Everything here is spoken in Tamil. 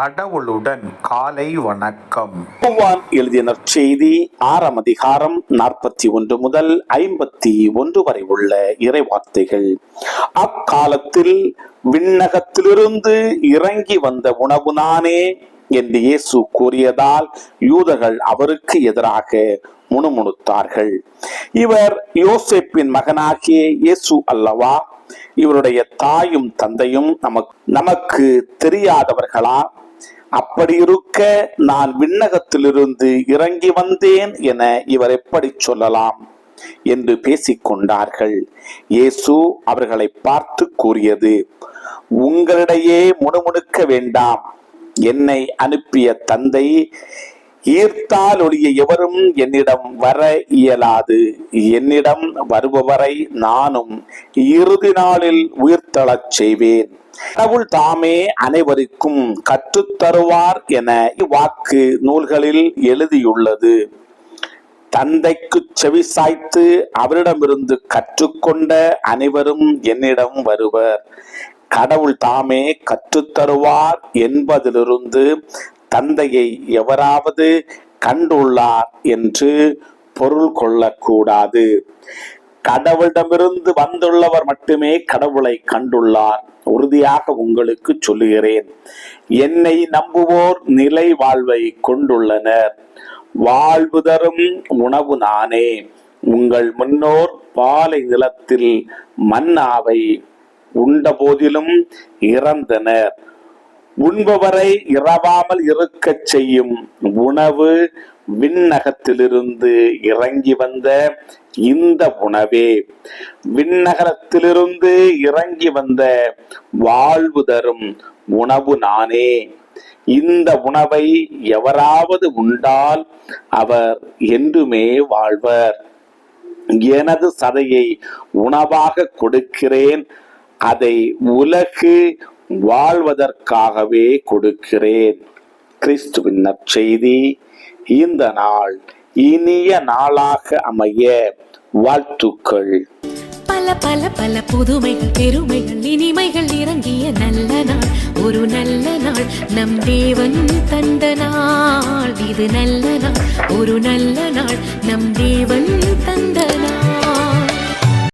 கடவுளுடன் காலை வணக்கம். யோவான் எழுதிய நற்செய்தி 6ஆம் அதிகாரம் 41 முதல் 51 வரை உள்ள இறைவார்த்தைகள். அக்காலத்தில் விண்ணகத்திலிருந்து இறங்கி வந்த உணவு நானே என்று இயேசு கூறியதால் யூதர்கள் அவருக்கு எதிராக முணுமுணுத்தார்கள். இவர் யோசேப்பின் மகனாகிய இயேசு அல்லவா? இவருடைய தாயும் தந்தையும் நமக்கு தெரியாதவர்களா? அப்படி இருக்க நான் விண்ணகத்திலிருந்து இறங்கி வந்தேன் என இவர் எப்படி சொல்லலாம் என்று பேசிக்கொண்டார்கள். இயேசு அவர்களை பார்த்து கூறியது, உங்களிடையே முணுமுணுக்க வேண்டாம். என்னை அனுப்பிய தந்தை ஈர்த்தால் ஒழிய எவரும் என்னிடம் வர இயலாது. என்னிடம் வருபவரை நானும் இறுதி நாளில் உயிர்த்தெழச் செய்வேன். கடவுள் தாமே அனைவருக்கும் கற்றுத்தருவார் என இவ்வாக்கு நூல்களில் எழுதியுள்ளது. தந்தைக்கு செவி சாய்த்து அவரிடமிருந்து கற்றுக்கொண்ட அனைவரும் என்னிடம் வருவர். கடவுள் தாமே கற்றுத்தருவார் என்பதிலிருந்து தந்தையை எவராவது கண்டுள்ளார் என்று பொருள் கொள்ளக்கூடாது. கடவுளிடமிருந்து வந்துள்ளவர் மட்டுமே கடவுளை கண்டுள்ளார். உறுதியாக உங்களுக்கு சொல்லுகிறேன், என்னை நம்புவோர் நிலை வாழ்வை கொண்டுள்ளனர். வாழ்வு தரும் உணவு நானே. உங்கள் முன்னோர் பாலை நிலத்தில் மன்னாவை உண்ட போதிலும் இறந்தனர். உண்பவரை இரவாமல் இருக்க செய்யும் உணவு விண்ணகத்திலிருந்து இறங்கி வந்த இந்த உணவே. விண்ணகத்திலிருந்து இறங்கி வந்த வாழ்வு தரும் உணவு நானே. இந்த உணவை எவராவது உண்டால் அவர் என்றுமே வாழ்வர். எனது சதையை உணவாக கொடுக்கிறேன். அதை உலகு வாழ்வதற்காகவே கொடுக்கிறேன். கிறிஸ்துவின் நற்செய்தி. இந்த நாள் இனிய நாளாக அமைய வாழ்த்துக்கள். பல பல பல புதுமைகள், பெருமைகள், இனிமைகள் இறங்கிய நல்ல நாள், ஒரு நல்ல நாள், நம் தேவன் தந்த நாள். இது நல்ல நாள், ஒரு நல்ல நாள், நம் தேவன் தந்த நாள்.